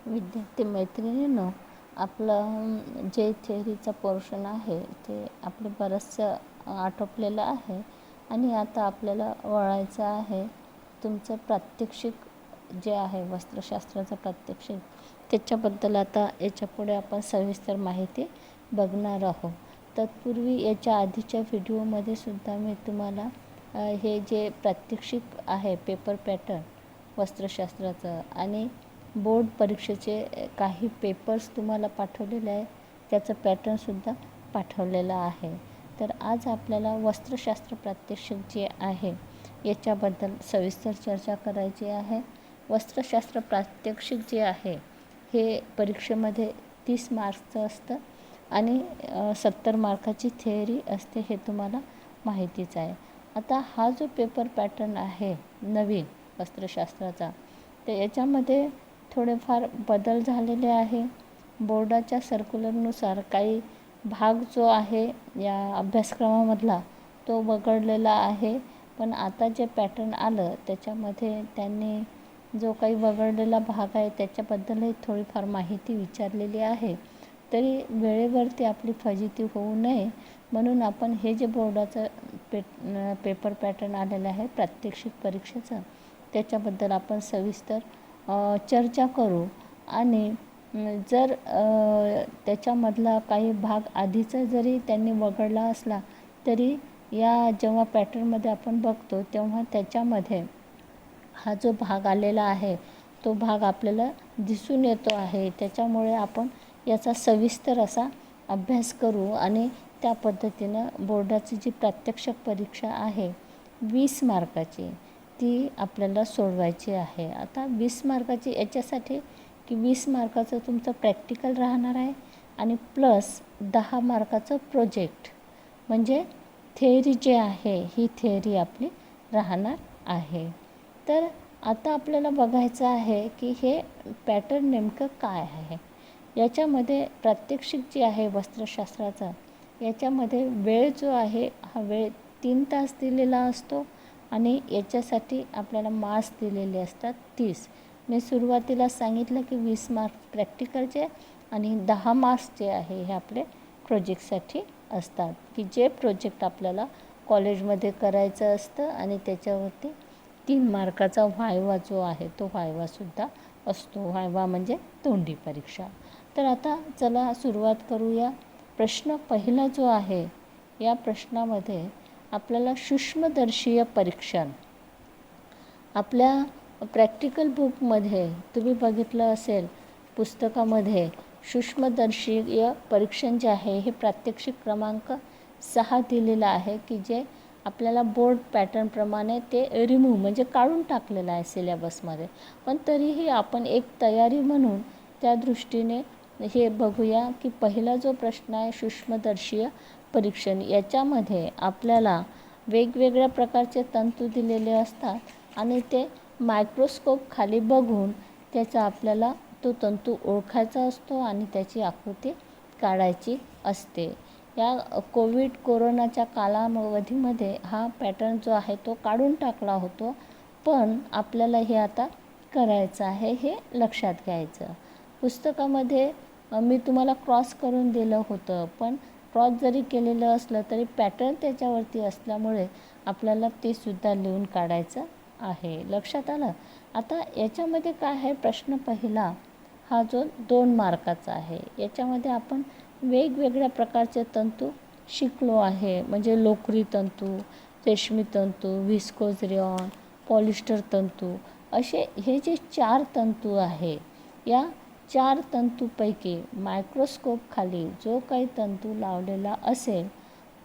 विद्यार्थी मैत्रिणींनो, आपलं जे थेअरीचं पोर्शन आहे ते आपलं बरंचसं आटोपलेलं आहे आणि आता आपल्याला वळायचं आहे तुमचं प्रात्यक्षिक जे आहे वस्त्रशास्त्राचं प्रात्यक्षिक, त्याच्याबद्दल आता याच्यापुढे आपण सविस्तर माहिती बघणार आहोत. तत्पूर्वी याच्या आधीच्या व्हिडिओमध्ये सुद्धा मी तुम्हाला हे जे प्रात्यक्षिक आहे पेपर पॅटर्न वस्त्रशास्त्राचं आणि बोर्ड परीक्षेचे काही पेपर्स तुम्हाला पाठवलेले आहे, त्याचं पॅटर्नसुद्धा पाठवलेलं आहे. तर आज आपल्याला वस्त्रशास्त्र प्रात्यक्षिक जे आहे याच्याबद्दल सविस्तर चर्चा करायची आहे. वस्त्रशास्त्र प्रात्यक्षिक जे आहे हे परीक्षेमध्ये 30 मार्क्सचं असतं आणि 70 मार्काची थेअरी असते, हे तुम्हाला माहितीच आहे. आता हा जो पेपर पॅटर्न आहे नवीन वस्त्रशास्त्राचा, तर याच्यामध्ये थोडेफार बदल झालेले आहे. बोर्डाच्या सर्क्युलरनुसार काही भाग जो आहे या अभ्यासक्रमामधला तो वगळलेला आहे, पण आता जे पॅटर्न आलं त्याच्यामध्ये त्यांनी जो काही वगळलेला भाग आहे त्याच्याबद्दलही थोडीफार माहिती विचारलेली आहे. तरी वेळेवरती आपली फजिती होऊ नये म्हणून आपण हे जे बोर्डाचं पेपर पॅटर्न आलेलं आहे प्रात्यक्षिक परीक्षेचं, त्याच्याबद्दल आपण सविस्तर चर्चा करू. आणि जर त्याच्यामधला काही भाग आधीचा जरी त्यांनी वगळला असला तरी या जेव्हा पॅटर्नमध्ये आपण बघतो तेव्हा त्याच्यामध्ये हा जो भाग आलेला आहे तो भाग आपल्याला दिसून येतो आहे. त्याच्यामुळे आपण याचा सविस्तर असा अभ्यास करू आणि त्या पद्धतीनं बोर्डाची जी प्रात्यक्षिक परीक्षा आहे 20 मार्काची ती आपल्याला सोडवायची आहे. आता 20 मार्काची याच्यासाठी की 20 मार्काचं तुमचं प्रॅक्टिकल राहणार आहे आणि प्लस 10 मार्काचं प्रोजेक्ट, म्हणजे थेअरी जे आहे ही थेअरी आपली राहणार आहे. तर आता आपल्याला बघायचं आहे की हे पॅटर्न नेमकं काय आहे. याच्यामध्ये प्रात्यक्षिक जे आहे वस्त्रशास्त्राचा, याच्यामध्ये वेळ जो आहे हा वेळ 3 तास दिलेला असतो आणि याच्यासाठी आपल्याला मार्क्स दिलेले असतात 30. मी सुरुवातीला सांगितलं की 20 मार्क्स प्रॅक्टिकलचे आणि 10 मार्क्स जे आहे हे आपले प्रोजेक्टसाठी असतात, की जे प्रोजेक्ट आपल्याला कॉलेजमध्ये करायचं असतं आणि त्याच्यावरती 3 मार्काचा व्हायवा जो आहे तो व्हायवासुद्धा असतो. व्हायवा म्हणजे तोंडी परीक्षा. तर आता चला सुरुवात करूया. प्रश्न पहिला जो आहे या प्रश्नामध्ये आपल्याला सूक्ष्मदर्शीय परीक्षण, आपल्या प्रॅक्टिकल बुकमध्ये तुम्ही बघितलं असेल पुस्तकामध्ये सूक्ष्मदर्शीय परीक्षण जे आहे हे प्रात्यक्षिक क्रमांक 6 दिलेलं आहे, की जे आपल्याला बोर्ड पॅटर्नप्रमाणे ते रिमूव्ह म्हणजे काढून टाकलेलं आहे सिलेबसमध्ये. पण तरीही आपण एक तयारी म्हणून त्या दृष्टीने हे बघूया की पहिला जो प्रश्न आहे सूक्ष्मदर्शीय परीक्षण, याच्यामध्ये आपल्याला वेगवेगळ्या प्रकारचे तंतू दिलेले असतात आणि ते मायक्रोस्कोप खाली बघून त्याचा आपल्याला तो तंतू ओळखायचा असतो आणि त्याची आकृती काढायची असते. या कोरोनाच्या कालावधीमध्ये हा पॅटर्न जो आहे तो काढून टाकला होतो, पण आपल्याला हे आता करायचं आहे, हे लक्षात घ्यायचं. पुस्तकामध्ये मी तुम्हाला क्रॉस करून दिलं होतं, पण क्रॉस जरी केलेलं असलं तरी पॅटर्न त्याच्यावरती असल्यामुळे आपल्याला ते सुद्धा लिहून काढायचं आहे. लक्षात आलं. आता याच्यामध्ये काय आहे, प्रश्न पहिला हा जो 2 मार्काचा आहे, याच्यामध्ये आपण वेगवेगळ्या प्रकारचे तंतू शिकलो आहे, म्हणजे लोकरी तंतू, रेशमी तंतू, व्हिस्कोज रेयॉन, पॉलिस्टर तंतू, असे हे जे 4 तंतू आहे, या 4 तंतूपैकी मायक्रोस्कोप खाली जो काही तंतू लावलेला असेल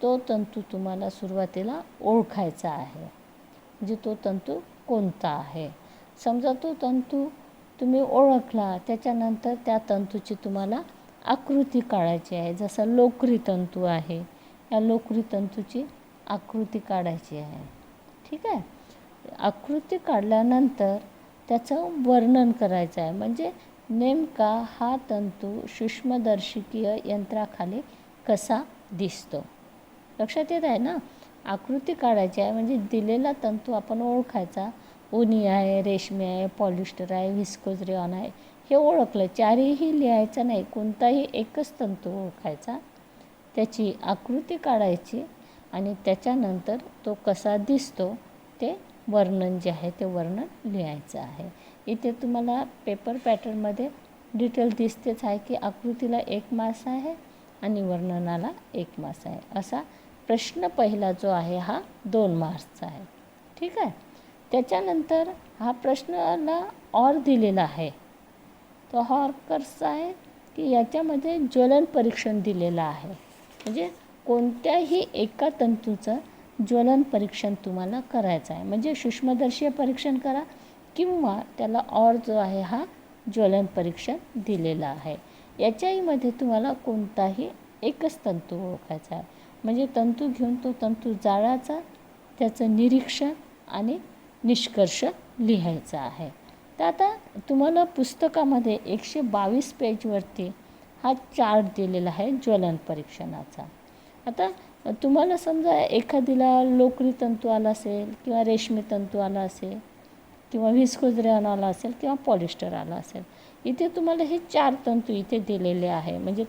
तो तंतू तुम्हाला सुरुवातीला ओळखायचा आहे, म्हणजे तो तंतू कोणता आहे. समजा तो तंतू तुम्ही ओळखला, त्याच्यानंतर त्या तंतूची तुम्हाला आकृती काढायची आहे. जसं लोकरी तंतू आहे, या लोकरी तंतूची आकृती काढायची आहे. ठीक आहे. आकृती काढल्यानंतर त्याचं वर्णन करायचं आहे, म्हणजे नेमका हा तंतू सूक्ष्मदर्शकीय यंत्राखाली कसा दिसतो. लक्षात येत आहे ना. आकृती काढायची आहे म्हणजे दिलेला तंतू आपण ओळखायचा, उनी आहे, रेशमी आहे, पॉलिस्टर आहे, व्हिस्कोज रेयॉन आहे, हे ओळखलं. चारही लिहायचं नाही, कोणताही एकच तंतू ओळखायचा, त्याची आकृती काढायची आणि त्याच्यानंतर तो कसा दिसतो ते वर्णन जे आहे ते वर्णन लिहायचं आहे. इथे तुम्हाला पेपर पॅटर्नमध्ये डिटेल दिसतेच आहे की आकृतीला 1 मार्क्स आहे आणि वर्णनाला 1 मार्क्स आहे. असा प्रश्न पहिला जो आहे हा 2 मार्क्सचा आहे. ठीक आहे. त्याच्यानंतर हा प्रश्नाला ऑर दिलेला आहे. तो ऑर कसा आहे की याच्यामध्ये ज्वलन परीक्षण दिलेलं आहे. म्हणजे कोणत्याही एका तंतूचं ज्वलन परीक्षण तुम्हाला करायचं आहे. म्हणजे सूक्ष्मदर्शीय परीक्षण करा किंवा त्याला ऑर जो आहे हा ज्वलन परीक्षण दिलेला आहे. याच्याहीमध्ये तुम्हाला कोणताही एकच तंतू ओळखायचा आहे. म्हणजे तंतू घेऊन तो तंतू जाळाचा, त्याचं निरीक्षण आणि निष्कर्ष लिहायचा आहे. तर आता तुम्हाला पुस्तकामध्ये 122 पेजवरती हा चार्ट दिलेला आहे ज्वलन परीक्षणाचा. आता तुम्हाला समजा एखादीला लोकरी तंतू आला असेल किंवा रेशमी तंतू आला असेल किंवा व्हिस्कोज रेयॉन आला असेल किंवा पॉलिस्टर आला असेल. इथे तुम्हाला हे 4 तंतू इथे दिलेले आहे. म्हणजे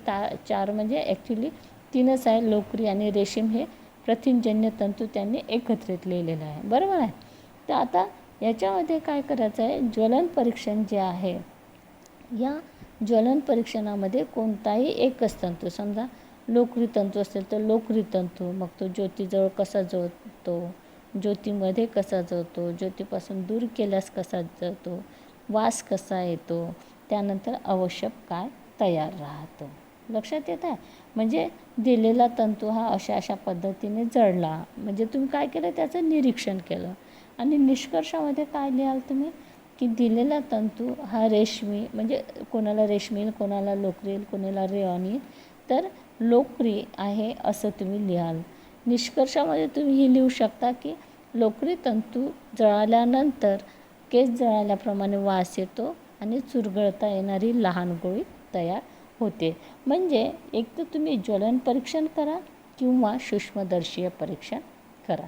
4 म्हणजे ॲक्च्युली 3च आहे. लोकरी आणि रेशीम हे प्रथिनजन्य तंतू त्यांनी एकत्रित लिहिलेलं आहे. बरोबर आहे. तर आता याच्यामध्ये काय करायचं आहे, ज्वलन परीक्षण जे आहे, या ज्वलन परीक्षणामध्ये कोणताही एकच तंतू, समजा लोकरी तंतू असेल तर लोकरी तंतू, मग तो ज्योतीजवळ कसा जळतो, ज्योतीमध्ये कसा जळतो, ज्योतीपासून दूर केल्यास कसा जळतो, वास कसा येतो, त्यानंतर आवश्यक काय तयार राहतो. लक्षात येत आहे. म्हणजे दिलेला तंतू हा अशा पद्धतीने जळला म्हणजे तुम्ही काय केलं, त्याचं निरीक्षण केलं आणि निष्कर्षामध्ये काय लिहाल तुम्ही की दिलेला तंतू हा रेशमी, म्हणजे कोणाला रेशमी येईल, कोणाला लोकरी येईल, कोणाला रेयॉन येईल, तर लोकरी आहे असं तुम्ही लिहाल. निष्कर्षामध्ये तुम्ही ही लिहू शकता की लोकरी तंतू जळाल्यानंतर केस जळाल्याप्रमाणे वास येतो आणि चुरगळता येणारी लहान गोळी तयार होते. म्हणजे एक तर तुम्ही ज्वलन परीक्षण करा किंवा सूक्ष्मदर्शीय परीक्षण करा.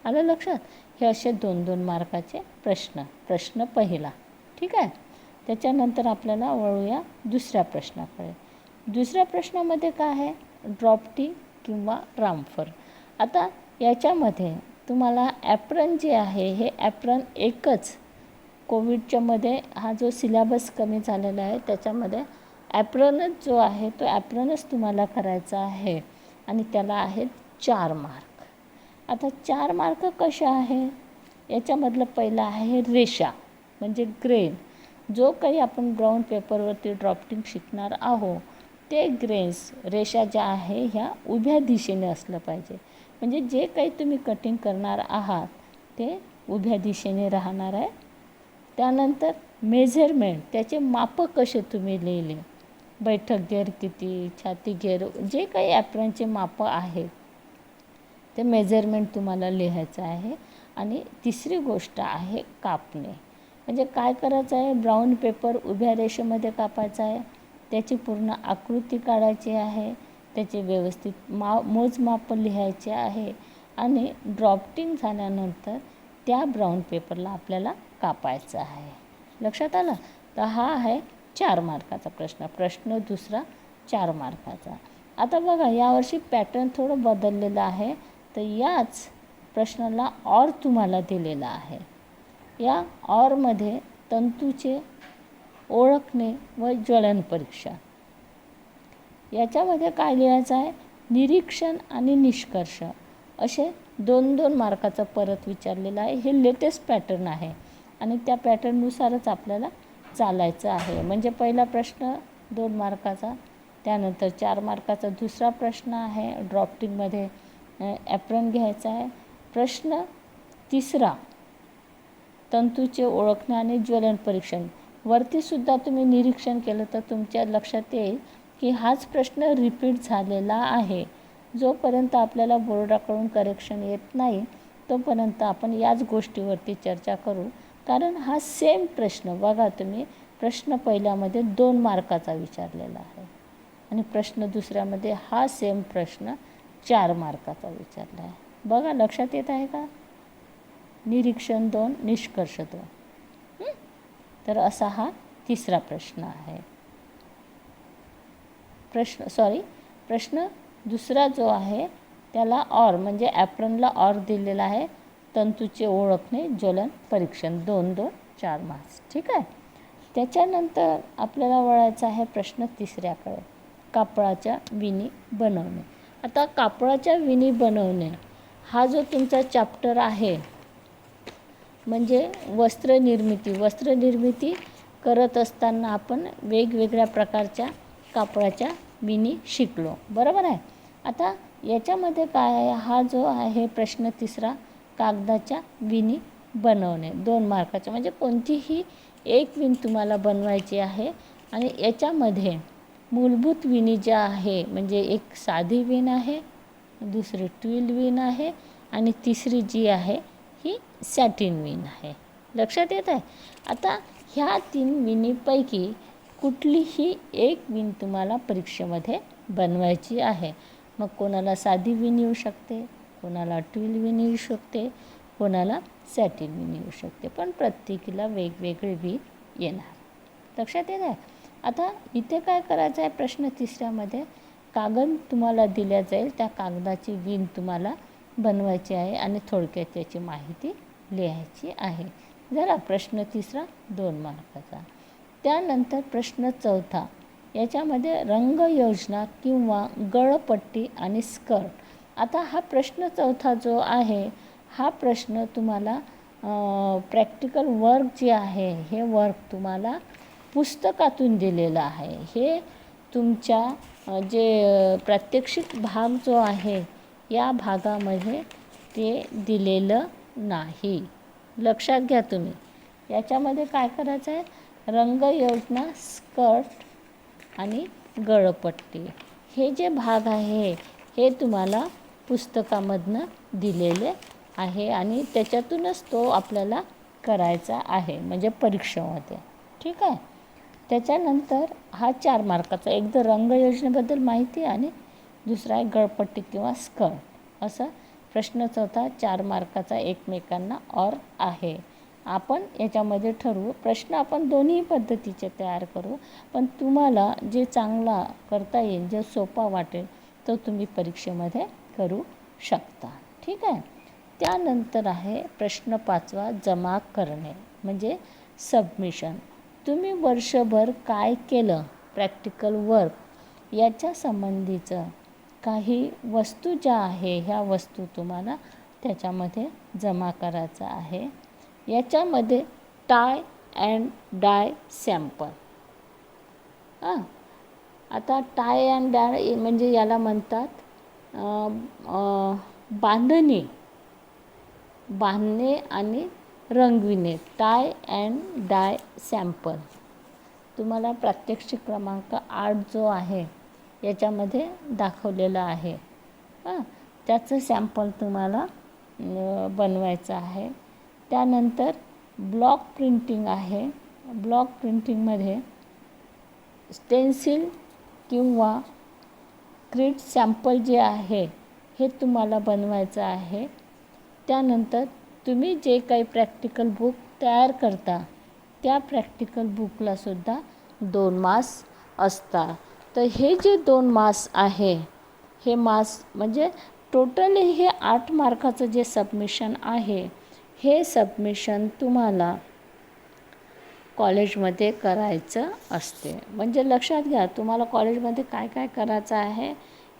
आलं लक्षात. हे असे 2-2 मार्काचे प्रश्न पहिला. ठीक आहे. त्याच्यानंतर आपल्याला वळूया दुसऱ्या प्रश्नाकडे. दुसऱ्या प्रश्नामध्ये काय आहे, ड्रॉप्टी किंवा रामफर. आता याच्यामध्ये तुम्हाला ॲप्रन जे आहे हे ॲप्रन एकच, कोविडच्यामध्ये हा जो सिलेबस कमी झालेला आहे त्याच्यामध्ये ॲप्रनच जो आहे तो ॲप्रनच तुम्हाला करायचा आहे आणि त्याला आहेत 4 मार्क. आता 4 मार्क कशा आहे, याच्यामधलं पहिलं आहे रेषा, म्हणजे ग्रेन. जो काही आपण ब्राऊन पेपरवरती ड्रॉफ्टिंग शिकणार आहोत ते ग्रेन्स, रेषा ज्या आहे ह्या उभ्या दिशेने असलं पाहिजे. म्हणजे जे काही तुम्ही कटिंग करणार आहात ते उभ्या दिशेने राहणार आहे. त्यानंतर मेझरमेंट, त्याचे मापं कसे तुम्ही लिहिले, बैठक घेर किती, छाती घेर, जे काही ॲप्रनचे मापं आहेत ते मेजरमेंट तुम्हाला लिहायचं आहे. आणि तिसरी गोष्ट आहे कापणे. म्हणजे काय करायचं आहे, ब्राऊन पेपर उभ्या रेषेमध्ये कापायचा आहे, त्याची पूर्ण आकृती काढायची आहे, त्याचे व्यवस्थित मोजमाप लिहायचे आहे आणि ड्रॉफ्टिंग झाल्यानंतर त्या ब्राऊन पेपरला आपल्याला कापायचं आहे. लक्षात आलं. तर हा आहे 4 मार्काचा प्रश्न दुसरा 4 मार्काचा. आता बघा यावर्षी पॅटर्न थोडं बदललेलं आहे. तर याच प्रश्नाला ऑर तुम्हाला दिलेला आहे. या ऑरमध्ये तंतूचे ओळखणे व ज्वलन परीक्षा, याच्यामध्ये काय लिहायचं आहे, निरीक्षण आणि निष्कर्ष असे 2-2 मार्काचं परत विचारलेलं आहे. हे लेटेस्ट पॅटर्न आहे आणि त्या पॅटर्ननुसारच आपल्याला चालायचं आहे. म्हणजे पहिला प्रश्न 2 मार्काचा, त्यानंतर 4 मार्काचा दुसरा प्रश्न आहे, ड्रॉफ्टिंगमध्ये ॲप्रन घ्यायचा आहे. प्रश्न तिसरा तंतूचे ओळखणे आणि ज्वलन परीक्षण. वरतीसुद्धा तुम्ही निरीक्षण केलं तर तुमच्या लक्षात येईल की हाच प्रश्न रिपीट झालेला आहे. जोपर्यंत आपल्याला बोर्डाकडून करेक्शन येत नाही तोपर्यंत आपण याच गोष्टीवरती चर्चा करू. कारण हा सेम प्रश्न बघा तुम्ही, प्रश्न पहिल्यामध्ये 2 मार्काचा विचारलेला आहे आणि प्रश्न दुसऱ्यामध्ये हा सेम प्रश्न 4 मार्काचा विचारला आहे. बघा लक्षात येत आहे का. निरीक्षण 2, निष्कर्ष 2. तर असा हा तिसरा प्रश्न आहे. प्रश्न दुसरा जो आहे त्याला ऑर म्हणजे ॲप्रनला ऑर दिलेला आहे. तंतूचे ओळखणे ज्वलन परीक्षण 2-2 4 मार्क्स. ठीक आहे. त्याच्यानंतर आपल्याला वळायचं आहे प्रश्न तिसऱ्याकडे, कापडाच्या विणी बनवणे. आता कापडाच्या विणी बनवणे हा जो तुमचा चॅप्टर आहे म्हणजे वस्त्रनिर्मिती करत असताना आपण वेगवेगळ्या प्रकारच्या कापडाच्या विणी शिकलो, बरोबर आहे. आता याच्यामध्ये काय आहे, हा जो आहे प्रश्न तिसरा, कागदाच्या विणी बनवणे 2 मार्काचा, म्हणजे कोणतीही एक विण तुम्हाला बनवायची आहे. आणि याच्यामध्ये मूलभूत विणी ज्या आहे म्हणजे एक साधी विण आहे, दुसरी ट्विल विण आहे आणि तिसरी जी आहे ही सॅटिन विण आहे. लक्षात येत आहे. आता ह्या 3 विणीपैकी कुठलीही एक विण तुम्हाला परीक्षेमध्ये बनवायची आहे. मग कोणाला साधी विण येऊ शकते, कोणाला ट्विल विण येऊ शकते, कोणाला सॅटिन विण येऊ शकते, पण प्रत्येकीला वेगवेगळे विण येणार. लक्षात येत आहे. आता इथे काय करायचं आहे, प्रश्न तिसऱ्यामध्ये कागद तुम्हाला दिल्या जाईल, त्या कागदाची विण तुम्हाला बनवायची आहे आणि थोडक्यात त्याची माहिती लिहायची आहे. जरा प्रश्न तिसरा 2 मार्काचा. त्यानंतर प्रश्न चौथा, याच्यामध्ये रंगयोजना किंवा गळपट्टी आणि स्कर्ट. आता हा प्रश्न चौथा जो आहे हा प्रश्न तुम्हाला प्रॅक्टिकल वर्क जे आहे हे वर्क तुम्हाला पुस्तकातून दिलेलं आहे. हे तुमच्या जे प्रात्यक्षिक भाग जो आहे या भागामध्ये ते दिलेलं नाही. लक्षात घ्या तुम्ही. याच्यामध्ये काय करायचं आहे, रंगयोजना, स्कर्ट आणि गळपट्टी हे जे भाग आहे हे तुम्हाला पुस्तकामधनं दिलेले आहे आणि त्याच्यातूनच तो आपल्याला करायचा आहे म्हणजे परीक्षेमध्ये. ठीक आहे. त्याच्यानंतर हा 4 मार्काचा, एकदा रंगयोजनेबद्दल माहिती आणि दुसरा आहे गळपट्टी किंवा स्कर्ट. असं प्रश्न चौथा 4 मार्काचा एकमेकांना ऑर आहे. आपण याच्यामध्ये ठरवू, प्रश्न आपण दोन्ही पद्धतीचे तयार करू, पण तुम्हाला जे चांगला करता येईल, जे सोपा वाटेल तो तुम्ही परीक्षेमध्ये करू शकता. ठीक आहे. त्यानंतर आहे प्रश्न 5वा, जमा करणे म्हणजे सबमिशन. तुम्ही वर्षभर काय केलं, प्रॅक्टिकल वर्क याच्या संबंधीचं काही वस्तू ज्या आहे ह्या वस्तू तुम्हाला त्याच्यामध्ये जमा करायचं आहे. याच्यामध्ये टाय अँड डाय सॅम्पल. आता टाय अँड डाय म्हणजे याला म्हणतात बांधणे आणि रंगविणे. टाय अँड डाय सॅम्पल तुम्हाला प्रात्यक्षिक क्रमांक 8 जो आहे याच्यामध्ये दाखवलेला आहे. त्याचं सॅम्पल तुम्हाला बनवायचं आहे. त्यानंतर ब्लॉक प्रिंटिंग आहे. ब्लॉक प्रिंटिंगमध्ये स्टेन्सिल किंवा क्रीट सॅम्पल जे आहे हे तुम्हाला बनवायचं आहे. त्यानंतर तुम्ही जे काही प्रॅक्टिकल बुक तयार करता त्या प्रॅक्टिकल बुकलासुद्धा 2 मार्क्स असतात. तर हे जे 2 मार्क्स आहे हे मार्क्स म्हणजे टोटली हे 8 मार्काचं जे सबमिशन आहे हे सबमिशन तुम्हाला कॉलेजमध्ये करायचं असते. म्हणजे लक्षात घ्या, तुम्हाला कॉलेजमध्ये काय काय करायचं आहे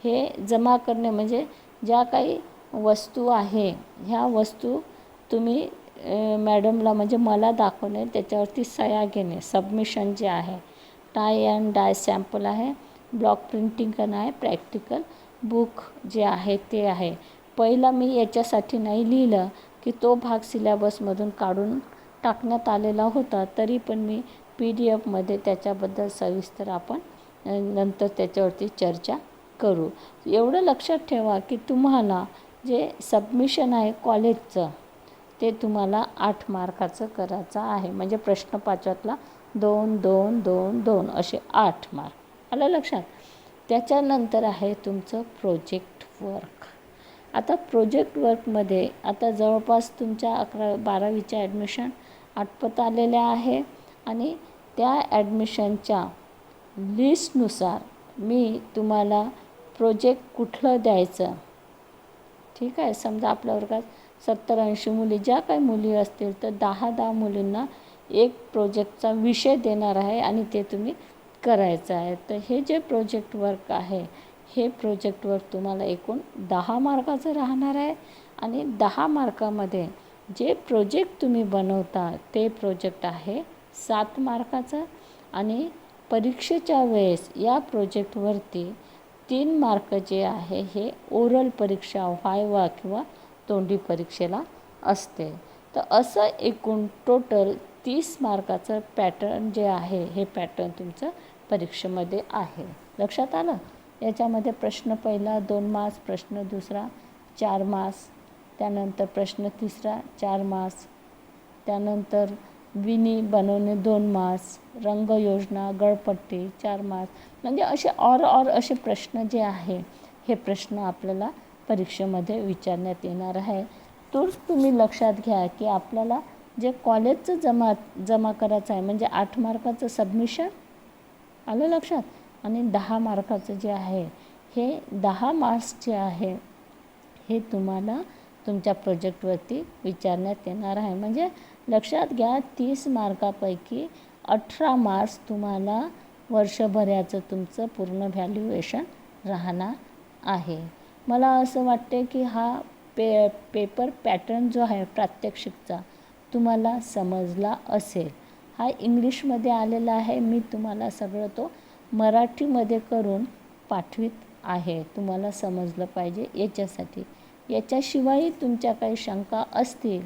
हे जमा करणे म्हणजे ज्या काही वस्तू आहे ह्या वस्तू तुम्ही मॅडमला म्हणजे मला दाखवणे, त्याच्यावरती सह्या घेणे. सबमिशन जे आहे टाय अँड डाय सॅम्पल आहे, ब्लॉक प्रिंटिंग करणं आहे, प्रॅक्टिकल बुक जे आहे ते आहे. पहिला मी याच्यासाठी नाही लिहिलं की तो भाग सिलेबसमधून काढून टाकण्यात आलेला होता, तरी पण मी PDF त्याच्याबद्दल सविस्तर आपण नंतर त्याच्यावरती चर्चा करू. एवढं लक्षात ठेवा की तुम्हाला जे सबमिशन आहे कॉलेजचं ते तुम्हाला 8 मार्काचं करायचं आहे. म्हणजे प्रश्न 5वातला 2, 2, 2, 2 असे 8 मार्क. आलं लक्षात. त्याच्यानंतर आहे तुमचं प्रोजेक्ट वर्क. आता प्रोजेक्ट वर्कमध्ये आता जवळपास तुमच्या 11-12वीच्या ॲडमिशन आटपत आलेल्या आहे आणि त्या ॲडमिशनच्या लिस्टनुसार मी तुम्हाला प्रोजेक्ट कुठलं द्यायचं, ठीक आहे. समजा आपल्या वर्गात 70-80 मुली, ज्या काही मुली असतील तर 10-10 मुलींना एक प्रोजेक्टचा विषय देणार आहे आणि ते तुम्ही करायचं आहे. तर हे जे प्रोजेक्ट वर्क आहे, हे प्रोजेक्ट वर्क तुम्हाला एकूण 10 मार्काचं राहणार आहे आणि 10 मार्कामध्ये जे प्रोजेक्ट तुम्ही बनवता ते प्रोजेक्ट आहे 7 मार्काचं आणि परीक्षेच्या वेळेस या प्रोजेक्टवरती 3 मार्क जे आहे हे ओरल परीक्षा, व्हायवा किंवा तोंडी परीक्षेला असते. तर असं एकूण टोटल 30 मार्काचं पॅटर्न जे आहे हे पॅटर्न तुमचं परीक्षेमध्ये आहे. लक्षात आलं? याच्यामध्ये प्रश्न पहिला 2 मार्क्स, प्रश्न दुसरा 4 मार्क्स, त्यानंतर प्रश्न तिसरा 4 मार्क्स, त्यानंतर विणी बनवणे 2 मार्क्स, रंगयोजना, गळपट्टी 4 मार्क्स. म्हणजे असे और असे प्रश्न जे आहे हे प्रश्न आपल्याला परीक्षेमध्ये विचारण्यात येणार आहे. तोच तुम्ही लक्षात घ्या की आपल्याला जे कॉलेजचं जमा करायचं आहे म्हणजे 8 मार्काचं सबमिशन आलं लक्षात, आणि 10 मार्काचं जे आहे हे 10 मार्क्स जे आहे हे तुम्हाला तुमच्या प्रोजेक्टवरती विचारण्यात येणार आहे. म्हणजे लक्षात घ्या 30 मार्कापैकी 18 मार्क्स तुम्हाला वर्षभराचं तुमचं पूर्ण व्हॅल्युएशन राहणार आहे. मला असं वाटते की हा पेपर पॅटर्न जो आहे प्रात्यक्षिकचा तुम्हाला समजला असेल. हा इंग्लिशमध्ये आलेला आहे, मी तुम्हाला सगळं तो मराठीमध्ये करून पाठवित आहे. तुम्हाला समजलं पाहिजे याच्यासाठी. याच्याशिवाय तुमच्या काही शंका असतील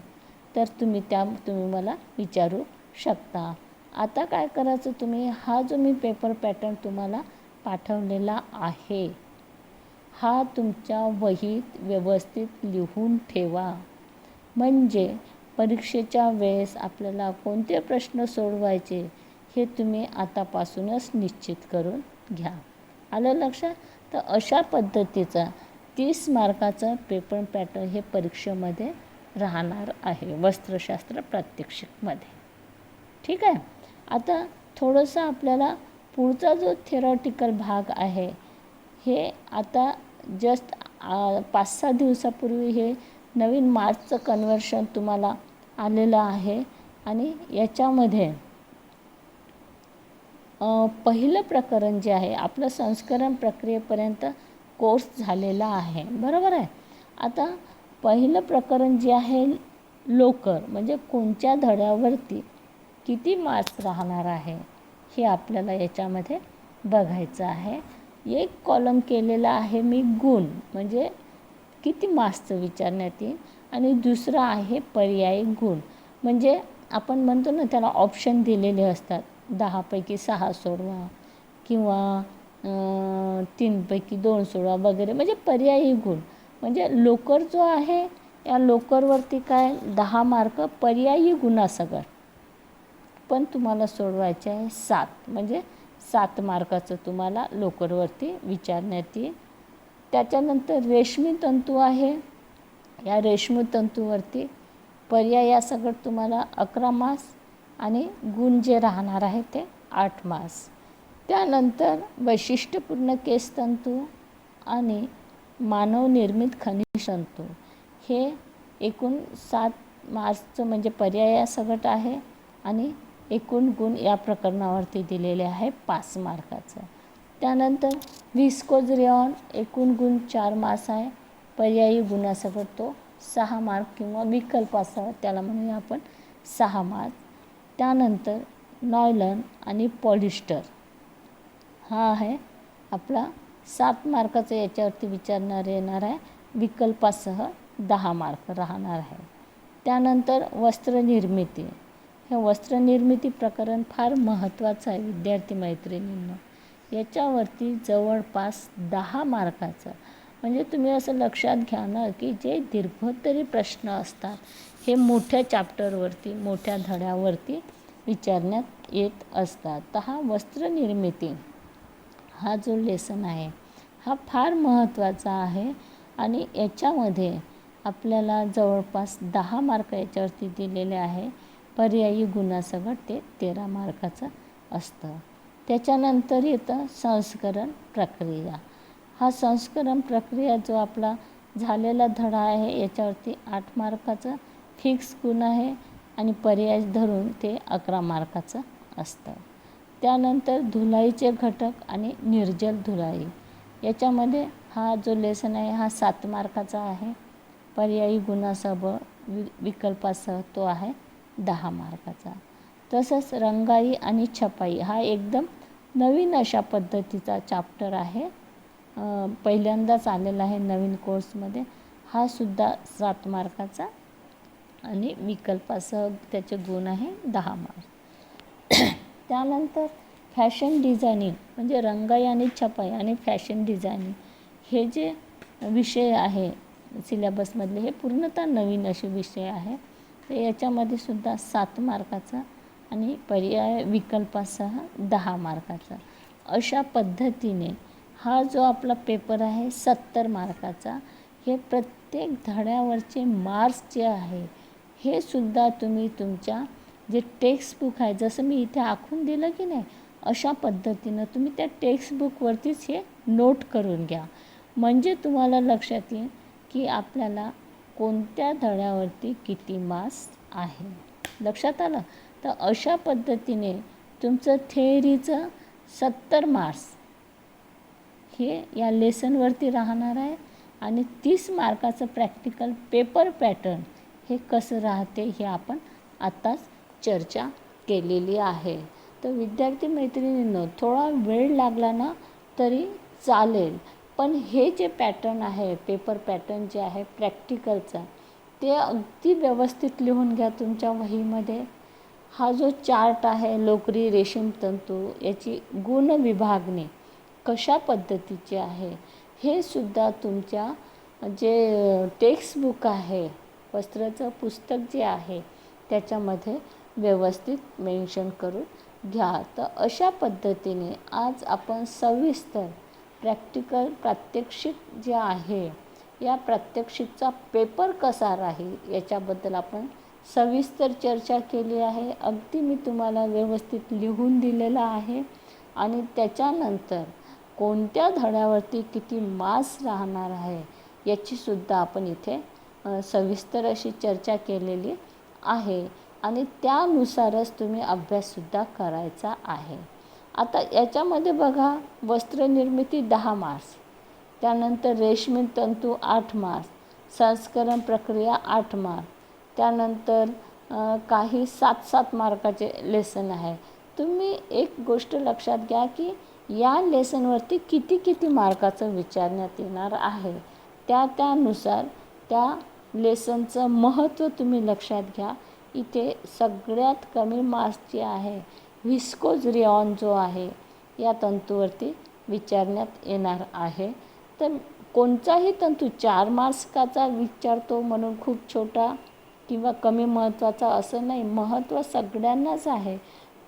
तर तुम्ही मला विचारू शकता. आता काय करायचं, तुम्ही हा जो मी पेपर पॅटर्न तुम्हाला पाठवलेला आहे हा तुमच्या वहीत व्यवस्थित लिहून ठेवा. म्हणजे परीक्षेच्या वेळेस आपल्याला कोणते प्रश्न सोडवायचे हे तुम्ही आतापासूनच निश्चित करून घ्या. आलं लक्षात? तर अशा पद्धतीचा 30 मार्काचं पेपर पॅटर्न हे परीक्षेमध्ये राहणार आहे वस्त्रशास्त्र प्रात्यक्षिकमध्ये. ठीक आहे. आता थोडंसं आपल्याला पुढचा जो थेरॉटिकल भाग आहे हे आता जस्ट 5-6 दिवसापूर्वी हे नवीन मार्क्सचं कन्व्हर्शन तुम्हाला आलेलं आहे आणि याच्यामध्ये पहिलं प्रकरण जे आहे आपलं संस्करण प्रक्रियेपर्यंत कोर्स झालेला आहे, बरोबर आहे. आता पहिलं प्रकरण जे आहे लोकर म्हणजे कोणत्या धड्यावरती किती मार्क्स राहणार आहे हे आपल्याला याच्यामध्ये बघायचं आहे. एक कॉलम केलेला आहे मी गुण म्हणजे किती मार्क्सचं विचारण्यात येईल आणि दुसरा आहे पर्यायी गुण म्हणजे आपण म्हणतो ना त्याला ऑप्शन दिलेले असतात 10 पैकी 6 सोडवा किंवा 3 पैकी 2 सोडवा वगैरे, म्हणजे पर्यायी गुण. म्हणजे लोकर जो आहे या लोकरवरती काय 10 मार्क पर्यायी गुणासकट, पण तुम्हाला सोडवायचे आहे 7 म्हणजे 7 मार्काचं तुम्हाला लोकरवरती विचारण्यात येईल. त्याच्यानंतर रेशमी तंतू आहे, या रेशमी तंतूवरती पर्यायासकट तुम्हाला 11 मार्क्स आणि गुण जे राहणार आहे ते 8 मार्क्स. त्यानंतर वैशिष्ट्यपूर्ण केस तंतू आणि मानवनिर्मित खनिज तंतू हे एकूण 7 मार्क्सचं म्हणजे पर्यायासकट आहे आणि एकूण गुण या प्रकरणावरती दिलेले आहे 5 मार्काचं. त्यानंतर व्हिस्कोज रेयॉन एकूण गुण 4 मार्क्स आहे, पर्यायी गुणासकट तो 6 मार्क किंवा विकल्पासह त्याला म्हणूया आपण 6 मार्क. त्यानंतर नॉयलन आणि पॉलिस्टर हा आहे आपला 7 मार्काचं याच्यावरती विचारणार येणार आहे, विकल्पासह 10 मार्क राहणार आहे. त्यानंतर वस्त्रनिर्मिती, हे वस्त्रनिर्मिती प्रकरण फार महत्त्वाचं आहे विद्यार्थी मैत्रिणींनो. याच्यावरती जवळपास 10 मार्काचं म्हणजे तुम्ही असं लक्षात घ्या ना की जे दीर्घोत्तरी प्रश्न असतात हे मोठ्या चॅप्टरवरती मोठ्या धड्यावरती विचारण्यात येत असतात. तर हा वस्त्रनिर्मिती हा जो लेसन आहे हा फार महत्त्वाचा आहे आणि याच्यामध्ये आपल्याला जवळपास 10 मार्क याच्यावरती दिलेले आहे. पर्यायी गुणासकट ते 13 मार्काचं असतं. त्याच्यानंतर येतं संस्करण प्रक्रिया. हा संस्करण प्रक्रिया जो आपला झालेला धडा आहे याच्यावरती 8 मार्काचं फिक्स गुण आहे आणि पर्याय धरून ते 11 मार्काचं असतं. त्यानंतर धुलाईचे घटक आणि निर्जल धुलाई याच्यामध्ये हा जो लेसन आहे हा 7 मार्काचा आहे. पर्यायी गुणासह विकल्पासह तो आहे 10 मार्काचा. तसंच रंगाई आणि छपाई हा एकदम नवीन अशा पद्धतीचा चॅप्टर आहे. पहिल्यांदाच आलेला आहे नवीन कोर्समध्ये. हा सुद्धा 7 मार्काचा आणि विकल्पासह त्याचे गुण आहे 10 मार्क. त्यानंतर फॅशन डिझायनिंग म्हणजे रंगाई आणि छपाई आणि फॅशन डिझायनिंग हे जे विषय आहे सिलेबसमधले हे पूर्णतः नवीन असे विषय आहे. तर याच्यामध्ये सुद्धा 7 मार्काचा आणि पर्याय विकल्पासह 10 मार्काचा अशा पद्धतीने हा जो आपला पेपर आहे 70 मार्काचा. हे प्रत्येक धड्यावरचे मार्क्स जे आहे हे सुद्धा तुम्ही तुमच्या जे टेक्स्टबुक आहे जसं मी इथे आखून दिलं की नाही अशा पद्धतीनं तुम्ही त्या टेक्स्टबुकवरतीच हे नोट करून घ्या. म्हणजे तुम्हाला लक्षात येईल की आपल्याला कोणत्या धड्यावरती किती मार्क्स आहे. लक्षात आलं. तर अशा पद्धतीने तुमचं थेअरीचं 70 मार्क्स हे या लेसनवरती राहणार आहे आणि 30 मार्काचं प्रॅक्टिकल पेपर पॅटर्न हे कसं राहते हे आपण आत्ताच चर्चा केलेली आहे. तर विद्यार्थी मैत्रिणींनो थोडा वेळ लागला ना तरी चालेल, पण हे जे पॅटर्न आहे पेपर पॅटर्न जे आहे प्रॅक्टिकलचा ते अगदी व्यवस्थित लिहून घ्या तुमच्या वहीमध्ये. हा जो चार्ट आहे लोकरी रेशीम तंतू याची गुण विभागणी कशा पद्धतीची आहे हे सुद्धा तुमच्या जे टेक्स्टबुक आहे वस्त्राचं पुस्तक जे आहे त्याच्यामध्ये व्यवस्थित मेन्शन करून घ्या. तर अशा पद्धतीने आज आपण सविस्तर प्रॅक्टिकल प्रात्यक्षिक जे आहे या प्रात्यक्षिकचा पेपर कसा राहील याच्याबद्दल आपण सविस्तर चर्चा केली आहे. अगदी मी तुम्हाला व्यवस्थित लिहून दिलेलं आहे आणि त्याच्यानंतर कोणत्या धड्यावरती किती मार्क्स राहणार आहे याचीसुद्धा आपण इथे सविस्तर अशी चर्चा केलेली आहे आणि त्यानुसारच तुम्ही अभ्याससुद्धा करायचा आहे. आता याच्यामध्ये बघा वस्त्रनिर्मिती 10 मार्क्स, त्यानंतर रेशमी तंतू 8 मार्क्स, संस्करण प्रक्रिया 8 मार्क, त्यानंतर काही 7-7 मार्काचे लेसन आहे. तुम्ही एक गोष्ट लक्षात घ्या की या लेसनवरती किती मार्काचं विचारण्यात येणार आहे. त्यानुसार त्या लेसनचं महत्त्व तुम्ही लक्षात घ्या. इथे सगळ्यात कमी मार्क्स जे आहे व्हिस्कोज रेयॉन जो आहे या तंतूवरती विचारण्यात येणार आहे. तर कोणताही तंतू 4 मार्क्सचा विचारतो म्हणून खूप छोटा किंवा कमी महत्त्वाचा असं नाही. महत्त्व सगळ्यांनाच आहे,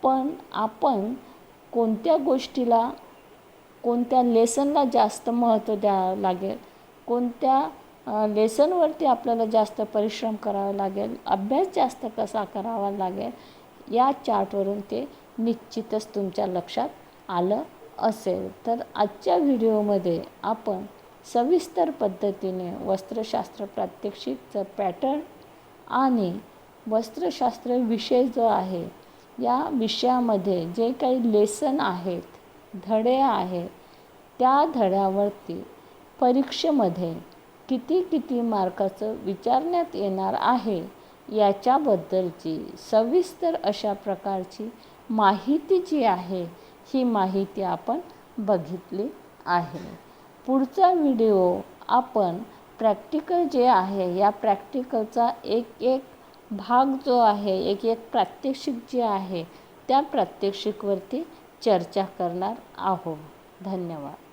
पण आपण कोणत्या गोष्टीला कोणत्या लेसनला जास्त महत्त्व द्यावं लागेल, कोणत्या लेसनवरती आपल्याला जास्त परिश्रम करावा लागेल, अभ्यास जास्त कसा करावा लागेल या चार्टवरून ते निश्चितच तुमच्या लक्षात आलं असेल. तर आजच्या व्हिडिओमध्ये आपण सविस्तर पद्धतीने वस्त्रशास्त्र प्रात्यक्षिकचं पॅटर्न आणि वस्त्रशास्त्र विषय जो आहे या विषयामध्ये जे काही लेसन आहेत, धडे आहेत, त्या धड्यावरती परीक्षेमध्ये किती मार्काचं विचारण्यात येणार आहे याच्याबद्दलची सविस्तर अशा प्रकारची माहिती जी आहे ही माहिती आपण बघितली आहे. पुढचा व्हिडिओ आपण प्रॅक्टिकल जे आहे या प्रॅक्टिकलचा एक भाग जो आहे एक प्रात्यक्षिक जे आहे त्या प्रात्यक्षिकवरती चर्चा करणार आहोत. धन्यवाद.